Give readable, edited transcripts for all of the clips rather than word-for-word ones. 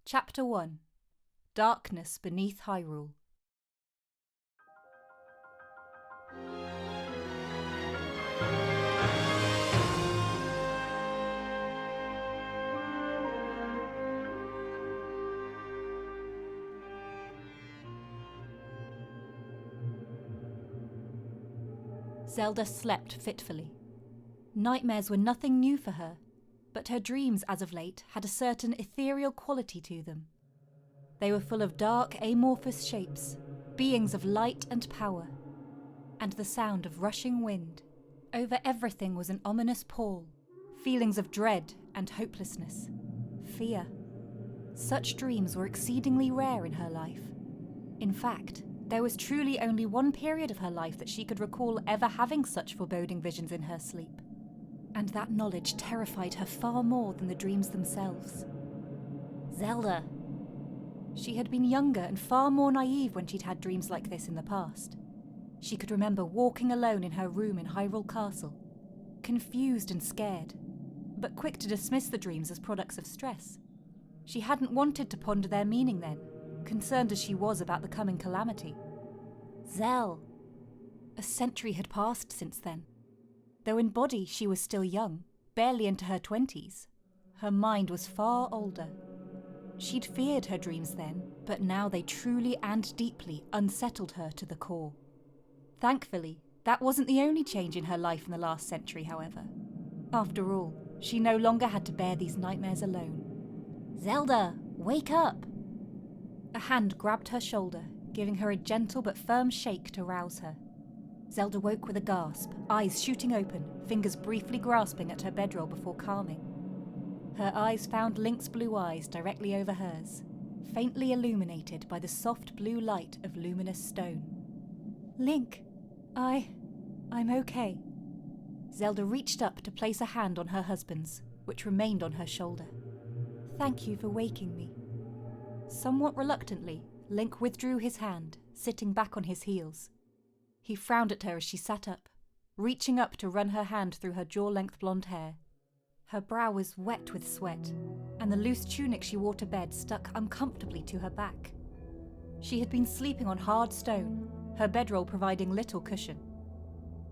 Chapter 1. Darkness Beneath Hyrule. Zelda slept fitfully. Nightmares were nothing new for her, but her dreams as of late had a certain ethereal quality to them. They were full of dark, amorphous shapes, beings of light and power, and the sound of rushing wind. Over everything was an ominous pall, feelings of dread and hopelessness, fear. Such dreams were exceedingly rare in her life. In fact, there was truly only one period of her life that she could recall ever having such foreboding visions in her sleep. And that knowledge terrified her far more than the dreams themselves. Zelda! She had been younger and far more naive when she'd had dreams like this in the past. She could remember walking alone in her room in Hyrule Castle, confused and scared, but quick to dismiss the dreams as products of stress. She hadn't wanted to ponder their meaning then, concerned as she was about the coming calamity. Zell! A century had passed since then. Though in body she was still young, barely into her 20s, her mind was far older. She'd feared her dreams then, but now they truly and deeply unsettled her to the core. Thankfully, that wasn't the only change in her life in the last century, however. After all, she no longer had to bear these nightmares alone. Zelda, wake up! A hand grabbed her shoulder, giving her a gentle but firm shake to rouse her. Zelda woke with a gasp, eyes shooting open, fingers briefly grasping at her bedroll before calming. Her eyes found Link's blue eyes directly over hers, faintly illuminated by the soft blue light of luminous stone. Link, I'm okay. Zelda reached up to place a hand on her husband's, which remained on her shoulder. Thank you for waking me. Somewhat reluctantly, Link withdrew his hand, sitting back on his heels. He frowned at her as she sat up, reaching up to run her hand through her jaw-length blonde hair. Her brow was wet with sweat, and the loose tunic she wore to bed stuck uncomfortably to her back. She had been sleeping on hard stone, her bedroll providing little cushion.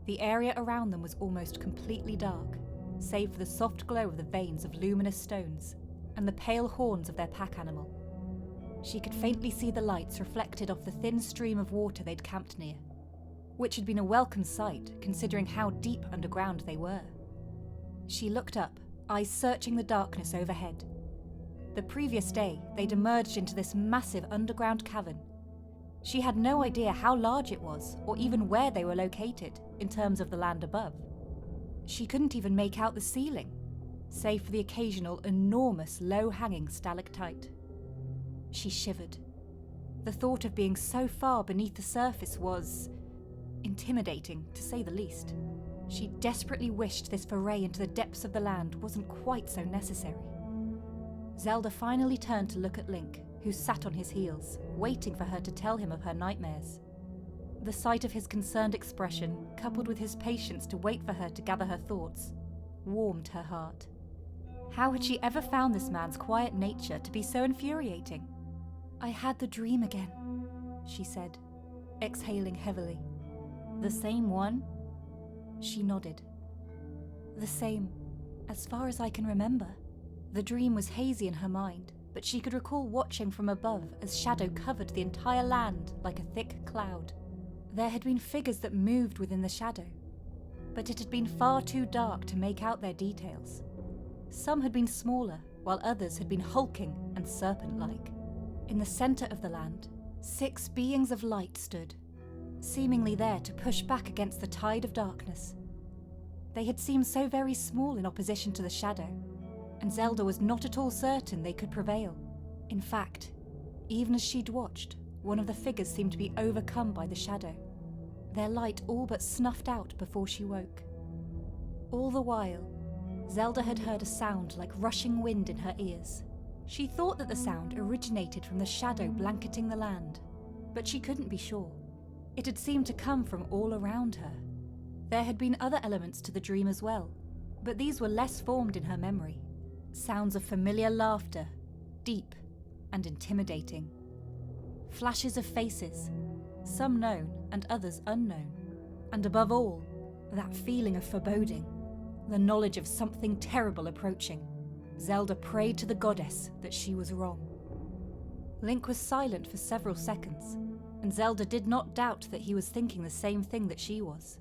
The area around them was almost completely dark, save for the soft glow of the veins of luminous stones and the pale horns of their pack animal. She could faintly see the lights reflected off the thin stream of water they'd camped near, which had been a welcome sight considering how deep underground they were. She looked up, eyes searching the darkness overhead. The previous day, they'd emerged into this massive underground cavern. She had no idea how large it was, or even where they were located, in terms of the land above. She couldn't even make out the ceiling, save for the occasional enormous low-hanging stalactite. She shivered. The thought of being so far beneath the surface was intimidating, to say the least. She desperately wished this foray into the depths of the land wasn't quite so necessary. Zelda finally turned to look at Link, who sat on his heels, waiting for her to tell him of her nightmares. The sight of his concerned expression, coupled with his patience to wait for her to gather her thoughts, warmed her heart. How had she ever found this man's quiet nature to be so infuriating? I had the dream again, she said, exhaling heavily. The same one? She nodded. The same, as far as I can remember. The dream was hazy in her mind, but she could recall watching from above as shadow covered the entire land like a thick cloud. There had been figures that moved within the shadow, but it had been far too dark to make out their details. Some had been smaller, while others had been hulking and serpent-like. In the center of the land, 6 beings of light stood, seemingly there to push back against the tide of darkness. They had seemed so very small in opposition to the shadow, and Zelda was not at all certain they could prevail. In fact, even as she'd watched, one of the figures seemed to be overcome by the shadow, their light all but snuffed out before she woke. All the while, Zelda had heard a sound like rushing wind in her ears, She thought that the sound originated from the shadow blanketing the land, but she couldn't be sure. It had seemed to come from all around her. There had been other elements to the dream as well, but these were less formed in her memory. Sounds of familiar laughter, deep and intimidating. Flashes of faces, some known and others unknown. And above all, that feeling of foreboding, the knowledge of something terrible approaching. Zelda prayed to the goddess that she was wrong. Link was silent for several seconds, and Zelda did not doubt that he was thinking the same thing that she was.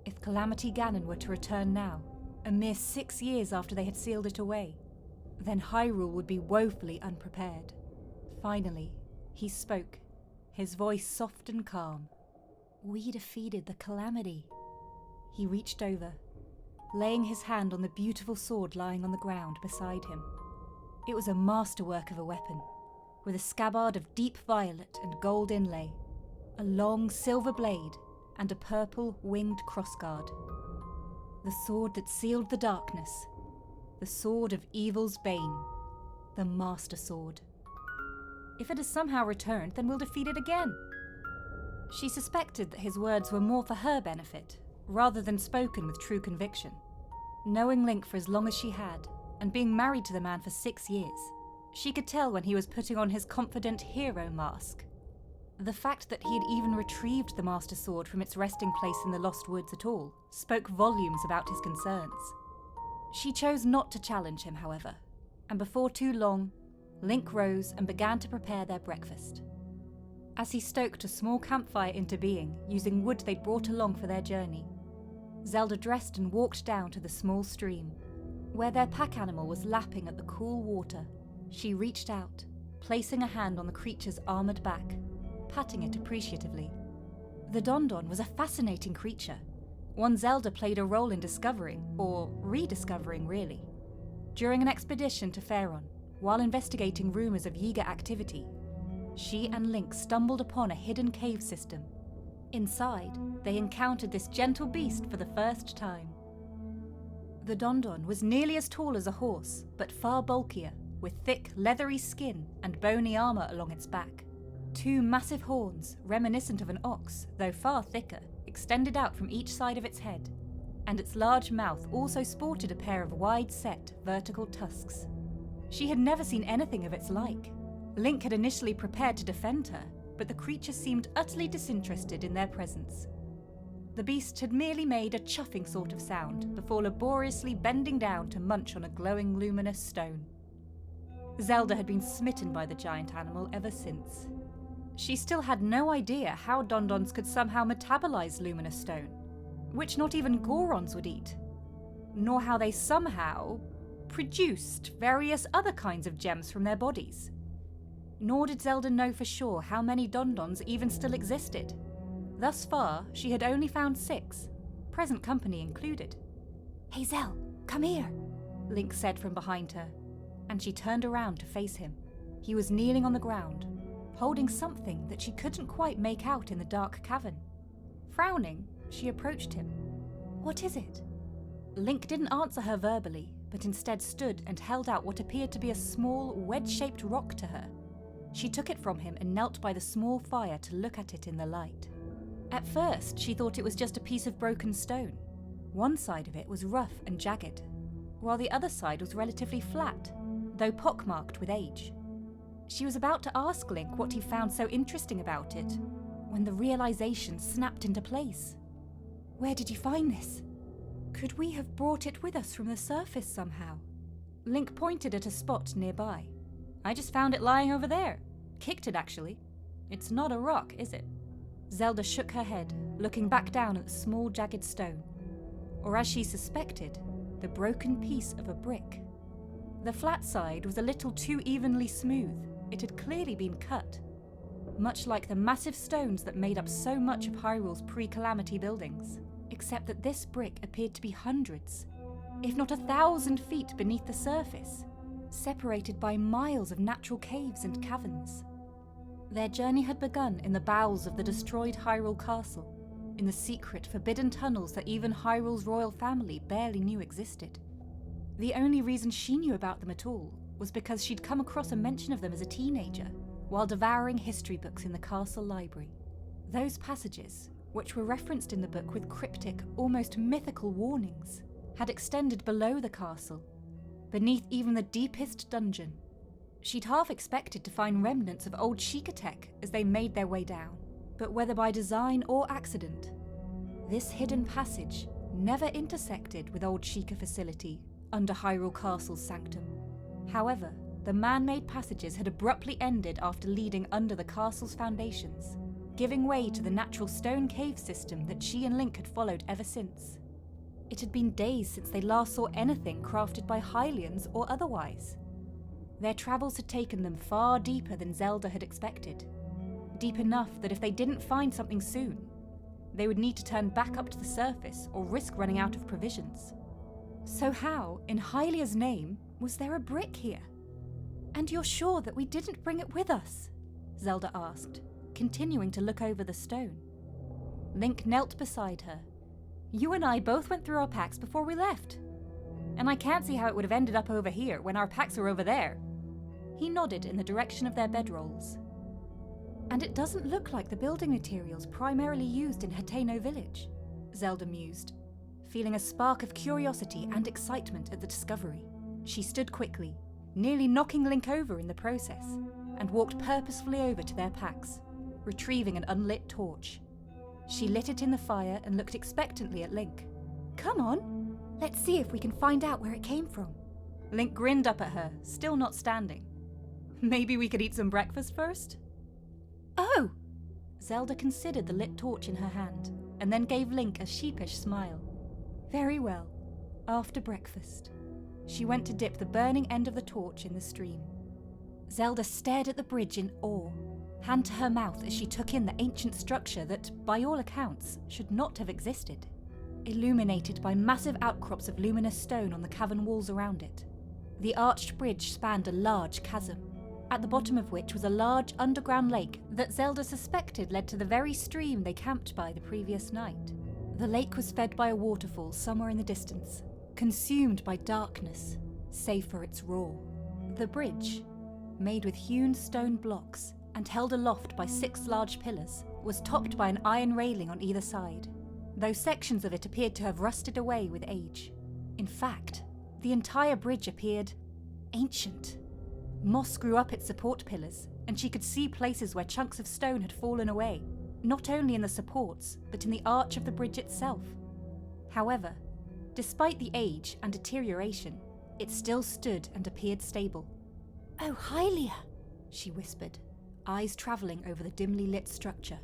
If Calamity Ganon were to return now, a mere 6 years after they had sealed it away, then Hyrule would be woefully unprepared. Finally, he spoke, his voice soft and calm. "We defeated the Calamity." He reached over, laying his hand on the beautiful sword lying on the ground beside him. It was a masterwork of a weapon, with a scabbard of deep violet and gold inlay, a long silver blade, and a purple winged crossguard. The sword that sealed the darkness, the sword of evil's bane, the Master Sword. If it has somehow returned, then we'll defeat it again. She suspected that his words were more for her benefit, rather than spoken with true conviction. Knowing Link for as long as she had, and being married to the man for 6 years, she could tell when he was putting on his confident hero mask. The fact that he had even retrieved the Master Sword from its resting place in the Lost Woods at all spoke volumes about his concerns. She chose not to challenge him, however, and before too long, Link rose and began to prepare their breakfast. As he stoked a small campfire into being, using wood they'd brought along for their journey, Zelda dressed and walked down to the small stream. Where their pack animal was lapping at the cool water, she reached out, placing a hand on the creature's armoured back, patting it appreciatively. The Dondon was a fascinating creature, one Zelda played a role in discovering, or rediscovering really. During an expedition to Faron, while investigating rumours of Yiga activity, she and Link stumbled upon a hidden cave system. Inside, they encountered this gentle beast for the first time. The Dondon was nearly as tall as a horse, but far bulkier, with thick, leathery skin and bony armour along its back. 2 massive horns, reminiscent of an ox, though far thicker, extended out from each side of its head, and its large mouth also sported a pair of wide-set, vertical tusks. She had never seen anything of its like. Link had initially prepared to defend her, but the creature seemed utterly disinterested in their presence. The beast had merely made a chuffing sort of sound before laboriously bending down to munch on a glowing luminous stone. Zelda had been smitten by the giant animal ever since. She still had no idea how Dondons could somehow metabolize luminous stone, which not even Gorons would eat, nor how they somehow produced various other kinds of gems from their bodies. Nor did Zelda know for sure how many Dondons even still existed. Thus far, she had only found 6, present company included. "Hey Zel, come here," Link said from behind her, and she turned around to face him. He was kneeling on the ground, holding something that she couldn't quite make out in the dark cavern. Frowning, she approached him. "What is it?" Link didn't answer her verbally, but instead stood and held out what appeared to be a small, wedge-shaped rock to her. She took it from him and knelt by the small fire to look at it in the light. At first, she thought it was just a piece of broken stone. One side of it was rough and jagged, while the other side was relatively flat, though pockmarked with age. She was about to ask Link what he found so interesting about it, when the realization snapped into place. "Where did you find this? Could we have brought it with us from the surface somehow?" Link pointed at a spot nearby. "I just found it lying over there. Kicked it, actually. It's not a rock, is it?" Zelda shook her head, looking back down at the small jagged stone, or as she suspected, the broken piece of a brick. The flat side was a little too evenly smooth. It had clearly been cut, much like the massive stones that made up so much of Hyrule's pre-Calamity buildings, except that this brick appeared to be hundreds, if not 1,000 feet beneath the surface, separated by miles of natural caves and caverns. Their journey had begun in the bowels of the destroyed Hyrule Castle, in the secret, forbidden tunnels that even Hyrule's royal family barely knew existed. The only reason she knew about them at all was because she'd come across a mention of them as a teenager while devouring history books in the castle library. Those passages, which were referenced in the book with cryptic, almost mythical warnings, had extended below the castle, beneath even the deepest dungeon. She'd half expected to find remnants of old Sheikah tech as they made their way down, but whether by design or accident, this hidden passage never intersected with old Sheikah facility under Hyrule Castle's sanctum. However, the man-made passages had abruptly ended after leading under the castle's foundations, giving way to the natural stone cave system that she and Link had followed ever since. It had been days since they last saw anything crafted by Hylians or otherwise. Their travels had taken them far deeper than Zelda had expected. Deep enough that if they didn't find something soon, they would need to turn back up to the surface or risk running out of provisions. So how, in Hylia's name, was there a brick here? "And you're sure that we didn't bring it with us?" Zelda asked, continuing to look over the stone. Link knelt beside her. "You and I both went through our packs before we left. And I can't see how it would have ended up over here when our packs are over there." He nodded in the direction of their bedrolls. "And it doesn't look like the building materials primarily used in Hateno village," Zelda mused, feeling a spark of curiosity and excitement at the discovery. She stood quickly, nearly knocking Link over in the process, and walked purposefully over to their packs, retrieving an unlit torch. She lit it in the fire and looked expectantly at Link. "Come on, let's see if we can find out where it came from." Link grinned up at her, still not standing. "Maybe we could eat some breakfast first?" "Oh!" Zelda considered the lit torch in her hand, and then gave Link a sheepish smile. "Very well, after breakfast." She went to dip the burning end of the torch in the stream. Zelda stared at the bridge in awe, hand to her mouth as she took in the ancient structure that, by all accounts, should not have existed, illuminated by massive outcrops of luminous stone on the cavern walls around it. The arched bridge spanned a large chasm, at the bottom of which was a large underground lake that Zelda suspected led to the very stream they camped by the previous night. The lake was fed by a waterfall somewhere in the distance, consumed by darkness, save for its roar. The bridge, made with hewn stone blocks and held aloft by 6 large pillars, was topped by an iron railing on either side, though sections of it appeared to have rusted away with age. In fact, the entire bridge appeared ancient. Moss grew up its support pillars, and she could see places where chunks of stone had fallen away, not only in the supports, but in the arch of the bridge itself. However, despite the age and deterioration, it still stood and appeared stable. "Oh, Hylia," she whispered, eyes travelling over the dimly lit structure.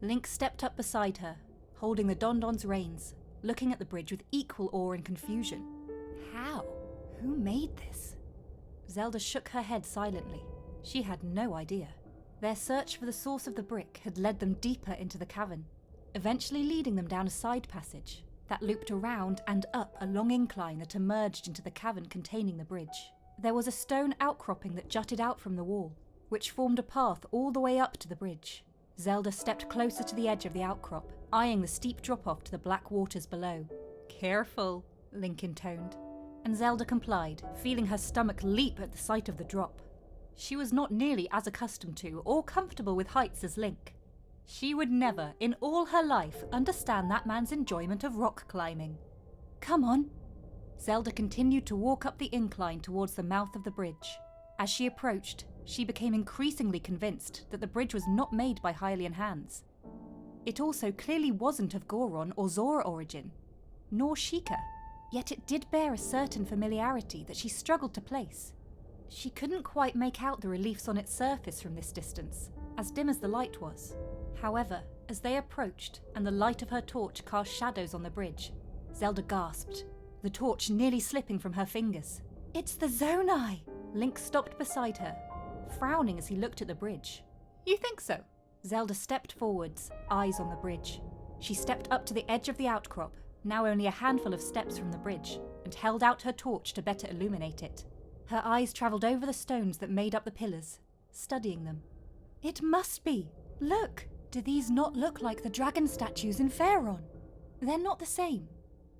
Link stepped up beside her, holding the Dondon's reins, looking at the bridge with equal awe and confusion. How? Who made this? Zelda shook her head silently. She had no idea. Their search for the source of the brick had led them deeper into the cavern, eventually leading them down a side passage that looped around and up a long incline that emerged into the cavern containing the bridge. There was a stone outcropping that jutted out from the wall, which formed a path all the way up to the bridge. Zelda stepped closer to the edge of the outcrop, eyeing the steep drop-off to the black waters below. "Careful," Link intoned, and Zelda complied, feeling her stomach leap at the sight of the drop. She was not nearly as accustomed to or comfortable with heights as Link. She would never, in all her life, understand that man's enjoyment of rock climbing. "Come on." Zelda continued to walk up the incline towards the mouth of the bridge. As she approached, she became increasingly convinced that the bridge was not made by Hylian hands. It also clearly wasn't of Goron or Zora origin, nor Sheikah, yet it did bear a certain familiarity that she struggled to place. She couldn't quite make out the reliefs on its surface from this distance, as dim as the light was. However, as they approached and the light of her torch cast shadows on the bridge, Zelda gasped, the torch nearly slipping from her fingers. "It's the Zonai!" Link stopped beside her, frowning as he looked at the bridge. "You think so?" Zelda stepped forwards, eyes on the bridge. She stepped up to the edge of the outcrop, now only a handful of steps from the bridge, and held out her torch to better illuminate it. Her eyes travelled over the stones that made up the pillars, studying them. "It must be! Look! Do these not look like the dragon statues in Faerun? They're not the same,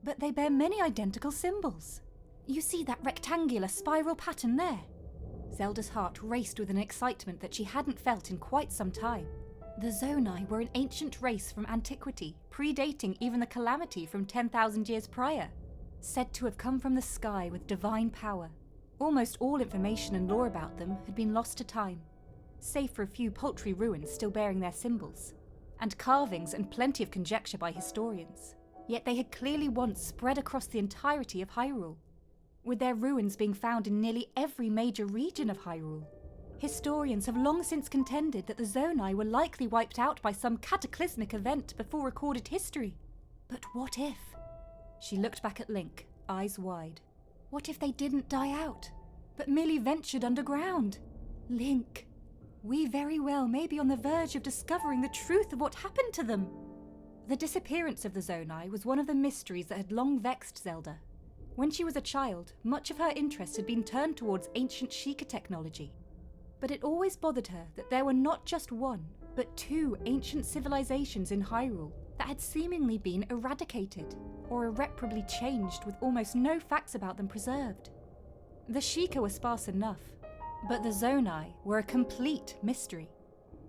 but they bear many identical symbols. You see that rectangular spiral pattern there? Zelda's heart raced with an excitement that she hadn't felt in quite some time. The Zonai were an ancient race from antiquity, predating even the calamity from 10,000 years prior, said to have come from the sky with divine power. Almost all information and lore about them had been lost to time, save for a few paltry ruins still bearing their symbols, and carvings and plenty of conjecture by historians. Yet they had clearly once spread across the entirety of Hyrule, with their ruins being found in nearly every major region of Hyrule. Historians have long since contended that the Zonai were likely wiped out by some cataclysmic event before recorded history. But what if? She looked back at Link, eyes wide. What if they didn't die out, but merely ventured underground? Link, we very well may be on the verge of discovering the truth of what happened to them. The disappearance of the Zonai was one of the mysteries that had long vexed Zelda. When she was a child, much of her interest had been turned towards ancient Sheikah technology. But it always bothered her that there were not just one, but two ancient civilizations in Hyrule that had seemingly been eradicated, or irreparably changed with almost no facts about them preserved. The Sheikah were sparse enough, but the Zonai were a complete mystery.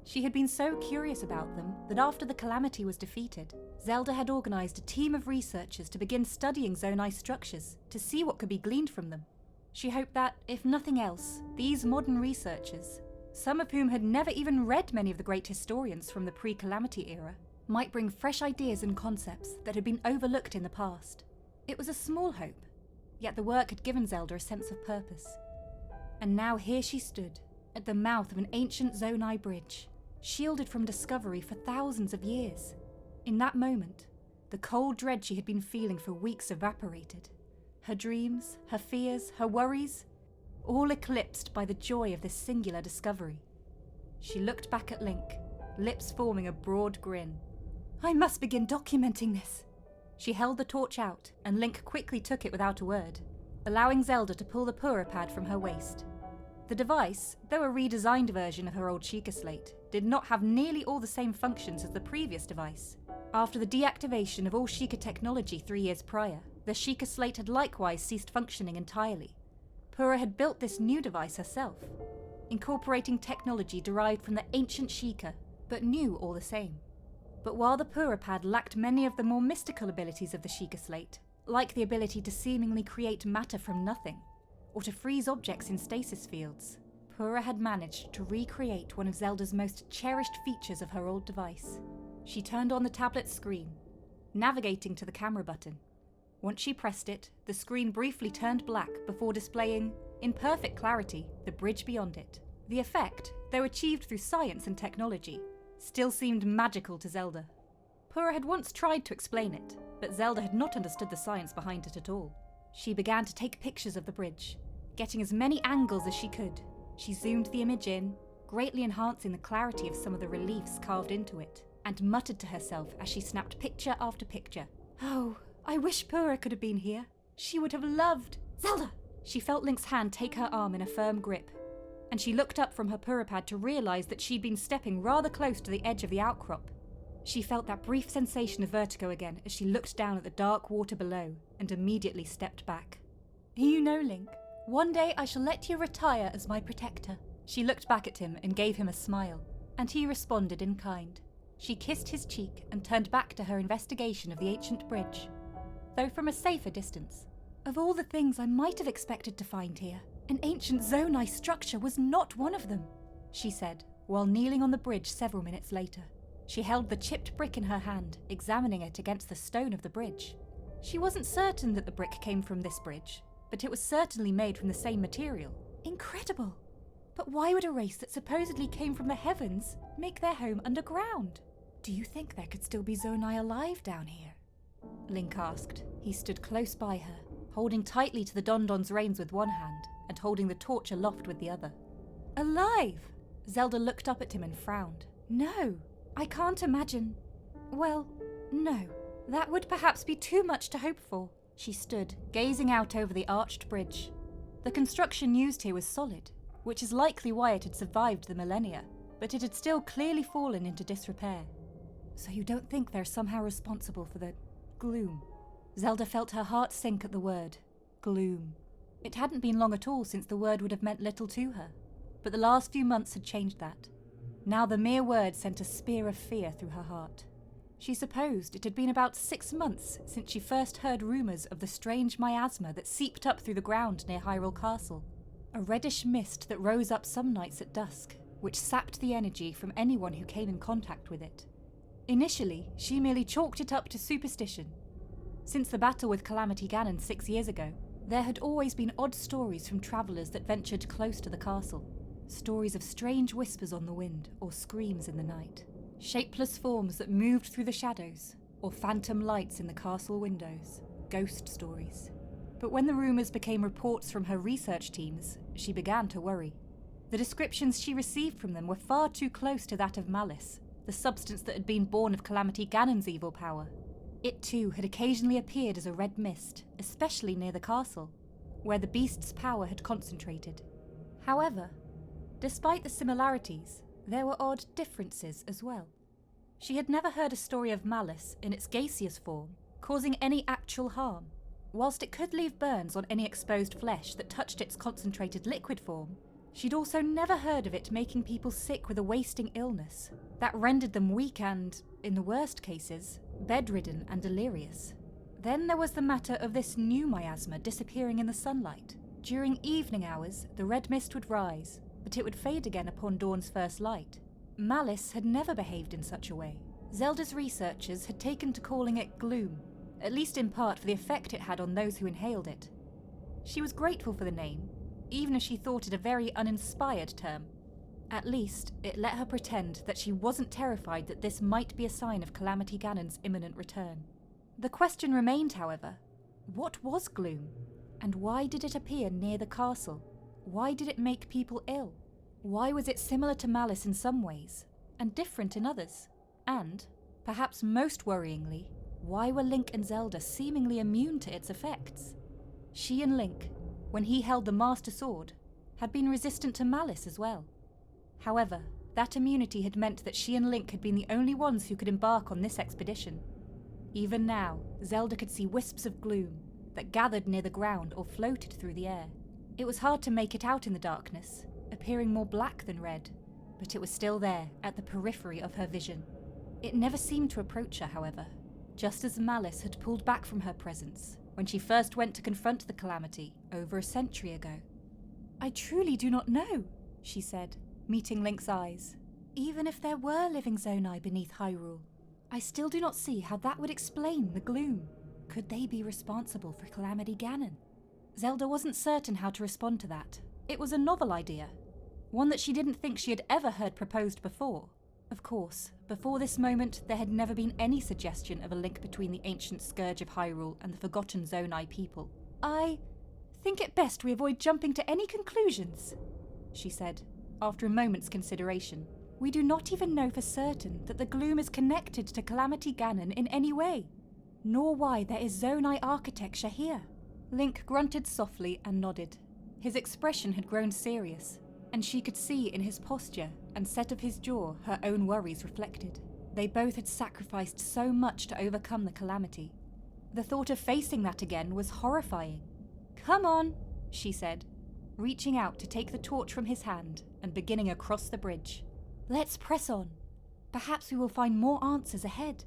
She had been so curious about them that after the calamity was defeated, Zelda had organised a team of researchers to begin studying Zonai structures to see what could be gleaned from them. She hoped that, if nothing else, these modern researchers, some of whom had never even read many of the great historians from the pre-calamity era, might bring fresh ideas and concepts that had been overlooked in the past. It was a small hope, yet the work had given Zelda a sense of purpose. And now here she stood, at the mouth of an ancient Zonai bridge, shielded from discovery for thousands of years. In that moment, the cold dread she had been feeling for weeks evaporated. Her dreams, her fears, her worries, all eclipsed by the joy of this singular discovery. She looked back at Link, lips forming a broad grin. I must begin documenting this. She held the torch out, and Link quickly took it without a word, allowing Zelda to pull the Pura pad from her waist. The device, though a redesigned version of her old Sheikah slate, did not have nearly all the same functions as the previous device. After the deactivation of all Sheikah technology 3 years prior, the Sheikah slate had likewise ceased functioning entirely. Pura had built this new device herself, incorporating technology derived from the ancient Sheikah, but new all the same. But while the Pura pad lacked many of the more mystical abilities of the Sheikah slate, like the ability to seemingly create matter from nothing, or to freeze objects in stasis fields, Pura had managed to recreate one of Zelda's most cherished features of her old device. She turned on the tablet's screen, navigating to the camera button. Once she pressed it, the screen briefly turned black before displaying, in perfect clarity, the bridge beyond it. The effect, though achieved through science and technology, still seemed magical to Zelda. Pura had once tried to explain it, but Zelda had not understood the science behind it at all. She began to take pictures of the bridge, getting as many angles as she could. She zoomed the image in, greatly enhancing the clarity of some of the reliefs carved into it, and muttered to herself as she snapped picture after picture. Oh, I wish Pura could have been here. She would have loved... Zelda! She felt Link's hand take her arm in a firm grip, and she looked up from her Pura pad to realise that she'd been stepping rather close to the edge of the outcrop. She felt that brief sensation of vertigo again as she looked down at the dark water below and immediately stepped back. You know, Link, one day I shall let you retire as my protector. She looked back at him and gave him a smile, and he responded in kind. She kissed his cheek and turned back to her investigation of the ancient bridge, though from a safer distance. Of all the things I might have expected to find here, an ancient Zonai structure was not one of them, she said, while kneeling on the bridge several minutes later. She held the chipped brick in her hand, examining it against the stone of the bridge. She wasn't certain that the brick came from this bridge, but it was certainly made from the same material. Incredible! But why would a race that supposedly came from the heavens make their home underground? Do you think there could still be Zonai alive down here? Link asked. He stood close by her, holding tightly to the Don-Don's reins with one hand and holding the torch aloft with the other. Alive! Zelda looked up at him and frowned. No, I can't imagine. Well, no. That would perhaps be too much to hope for. She stood, gazing out over the arched bridge. The construction used here was solid, which is likely why it had survived the millennia, but it had still clearly fallen into disrepair. So you don't think they're somehow responsible for the gloom? Zelda felt her heart sink at the word, gloom. It hadn't been long at all since the word would have meant little to her, but the last few months had changed that. Now the mere word sent a spear of fear through her heart. She supposed it had been about 6 months since she first heard rumours of the strange miasma that seeped up through the ground near Hyrule Castle. A reddish mist that rose up some nights at dusk, which sapped the energy from anyone who came in contact with it. Initially, she merely chalked it up to superstition. Since the battle with Calamity Ganon 6 years ago, there had always been odd stories from travellers that ventured close to the castle. Stories of strange whispers on the wind or screams in the night. Shapeless forms that moved through the shadows, or phantom lights in the castle windows. Ghost stories. But when the rumours became reports from her research teams, she began to worry. The descriptions she received from them were far too close to that of malice, the substance that had been born of Calamity Ganon's evil power. It too had occasionally appeared as a red mist, especially near the castle, where the beast's power had concentrated. However, despite the similarities, there were odd differences as well. She had never heard a story of malice in its gaseous form causing any actual harm. Whilst it could leave burns on any exposed flesh that touched its concentrated liquid form, she'd also never heard of it making people sick with a wasting illness that rendered them weak and, in the worst cases, bedridden and delirious. Then there was the matter of this new miasma disappearing in the sunlight. During evening hours, the red mist would rise, but it would fade again upon dawn's first light. Malice had never behaved in such a way. Zelda's researchers had taken to calling it Gloom, at least in part for the effect it had on those who inhaled it. She was grateful for the name, even as she thought it a very uninspired term. At least, it let her pretend that she wasn't terrified that this might be a sign of Calamity Ganon's imminent return. The question remained, however, what was Gloom? And why did it appear near the castle? Why did it make people ill? Why was it similar to malice in some ways, and different in others? And, perhaps most worryingly, why were Link and Zelda seemingly immune to its effects? She and Link, when he held the Master Sword, had been resistant to malice as well. However, that immunity had meant that she and Link had been the only ones who could embark on this expedition. Even now, Zelda could see wisps of gloom that gathered near the ground or floated through the air. It was hard to make it out in the darkness, appearing more black than red, but it was still there, at the periphery of her vision. It never seemed to approach her, however, just as malice had pulled back from her presence when she first went to confront the calamity over a century ago. "I truly do not know," she said, meeting Link's eyes. "Even if there were living Zonai beneath Hyrule, I still do not see how that would explain the gloom. Could they be responsible for Calamity Ganon?" Zelda wasn't certain how to respond to that. It was a novel idea, one that she didn't think she had ever heard proposed before. Of course, before this moment, there had never been any suggestion of a link between the ancient scourge of Hyrule and the forgotten Zonai people. "I think it best we avoid jumping to any conclusions," she said, after a moment's consideration. "We do not even know for certain that the gloom is connected to Calamity Ganon in any way, nor why there is Zonai architecture here." Link grunted softly and nodded. His expression had grown serious, and she could see in his posture and set of his jaw her own worries reflected. They both had sacrificed so much to overcome the calamity. The thought of facing that again was horrifying. "Come on," she said, reaching out to take the torch from his hand and beginning across the bridge. "Let's press on. Perhaps we will find more answers ahead."